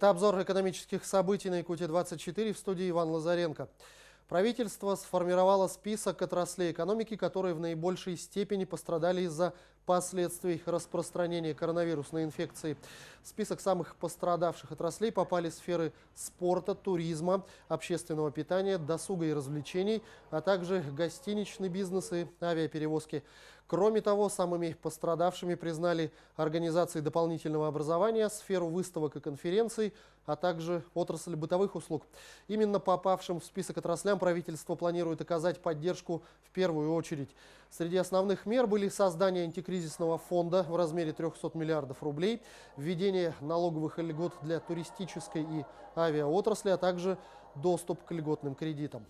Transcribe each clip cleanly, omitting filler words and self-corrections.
Это обзор экономических событий на Якутии-24, в студии Иван Лазаренко. Правительство сформировало список отраслей экономики, которые в наибольшей степени пострадали из-за последствий распространения коронавирусной инфекции. В список самых пострадавших отраслей попали сферы спорта, туризма, общественного питания, досуга и развлечений, а также гостиничный бизнес и авиаперевозки. Кроме того, самыми пострадавшими признали организации дополнительного образования, сферу выставок и конференций, а также отрасль бытовых услуг. Именно попавшим в список отраслям правительство планирует оказать поддержку в первую очередь. Среди основных мер были создание антикризисного фонда в размере 300 миллиардов рублей, введение налоговых льгот для туристической и авиаотрасли, а также доступ к льготным кредитам.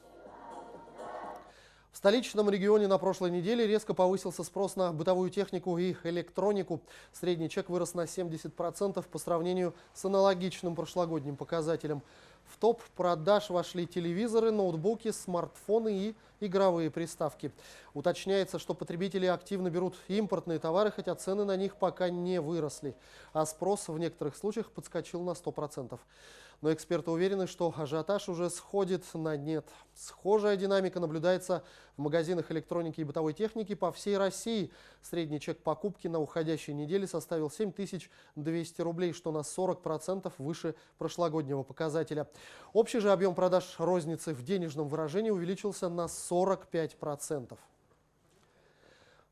В столичном регионе на прошлой неделе резко повысился спрос на бытовую технику и электронику. Средний чек вырос на 70% по сравнению с аналогичным прошлогодним показателем. В топ продаж вошли телевизоры, ноутбуки, смартфоны и игровые приставки. Уточняется, что потребители активно берут импортные товары, хотя цены на них пока не выросли. А спрос в некоторых случаях подскочил на 100%. Но эксперты уверены, что ажиотаж уже сходит на нет. Схожая динамика наблюдается в магазинах электроники и бытовой техники по всей России. Средний чек покупки на уходящей неделе составил 7200 рублей, что на 40% выше прошлогоднего показателя. Общий же объем продаж розницы в денежном выражении увеличился на 45%.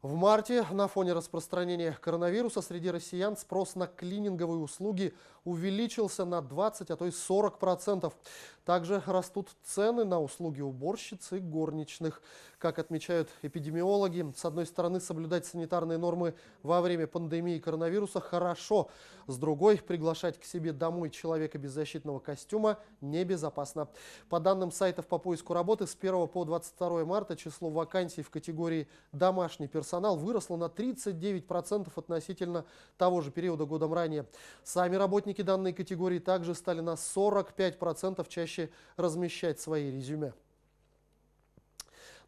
В марте на фоне распространения коронавируса среди россиян спрос на клининговые услуги увеличился на 20, а то и 40%. Также растут цены на услуги уборщиц и горничных. Как отмечают эпидемиологи, с одной стороны, соблюдать санитарные нормы во время пандемии коронавируса хорошо. С другой, приглашать к себе домой человека без защитного костюма небезопасно. По данным сайтов по поиску работы, с 1 по 22 марта число вакансий в категории «домашний персонал» выросло на 39% относительно того же периода годом ранее. Сами работники данной категории также стали на 45% чаще размещать свои резюме.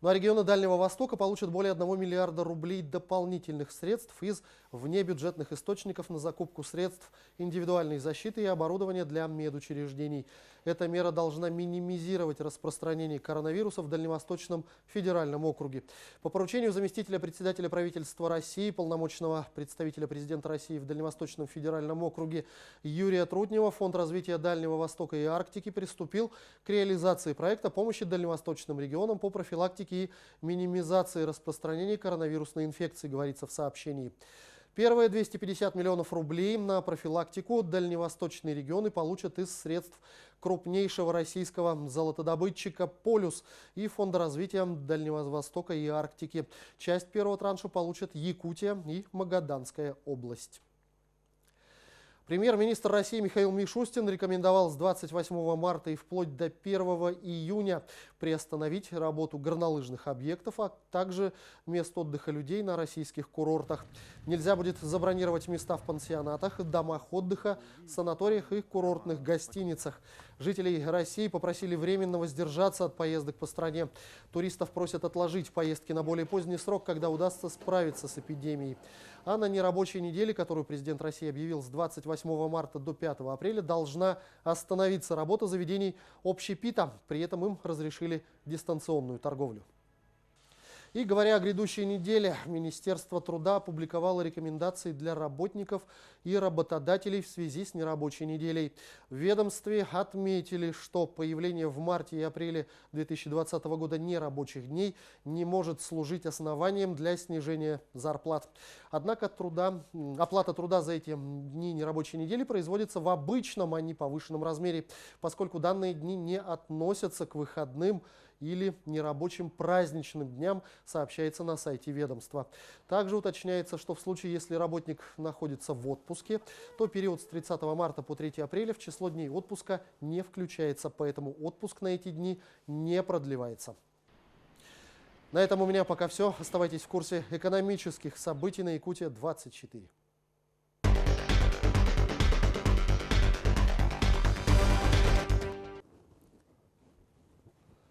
Ну а регионы Дальнего Востока получат более 1 миллиарда рублей дополнительных средств из внебюджетных источников на закупку средств индивидуальной защиты и оборудования для медучреждений. Эта мера должна минимизировать распространение коронавируса в Дальневосточном федеральном округе. По поручению заместителя председателя правительства России, полномочного представителя президента России в Дальневосточном федеральном округе Юрия Трутнева, Фонд развития Дальнего Востока и Арктики приступил к реализации проекта помощи дальневосточным регионам по профилактике и минимизации распространения коронавирусной инфекции, говорится в сообщении. Первые 250 миллионов рублей на профилактику дальневосточные регионы получат из средств крупнейшего российского золотодобытчика «Полюс» и Фонда развития Дальнего Востока и Арктики. Часть первого транша получат Якутия и Магаданская область. Премьер-министр России Михаил Мишустин рекомендовал с 28 марта и вплоть до 1 июня приостановить работу горнолыжных объектов, а также мест отдыха людей на российских курортах. Нельзя будет забронировать места в пансионатах, домах отдыха, санаториях и курортных гостиницах. Жителей России попросили временно воздержаться от поездок по стране. Туристов просят отложить поездки на более поздний срок, когда удастся справиться с эпидемией. А на нерабочей неделе, которую президент России объявил с 28 марта до 5 апреля, должна остановиться работа заведений общепита. При этом им разрешили дистанционную торговлю. И говоря о грядущей неделе, Министерство труда опубликовало рекомендации для работников и работодателей в связи с нерабочей неделей. В ведомстве отметили, что появление в марте и апреле 2020 года нерабочих дней не может служить основанием для снижения зарплат. Однако оплата труда за эти дни нерабочей недели производится в обычном, а не повышенном размере, поскольку данные дни не относятся к выходным или нерабочим праздничным дням, сообщается на сайте ведомства. Также уточняется, что в случае, если работник находится в отпуске, то период с 30 марта по 3 апреля в число дней отпуска не включается, поэтому отпуск на эти дни не продлевается. На этом у меня пока все. Оставайтесь в курсе экономических событий на Якутия-24.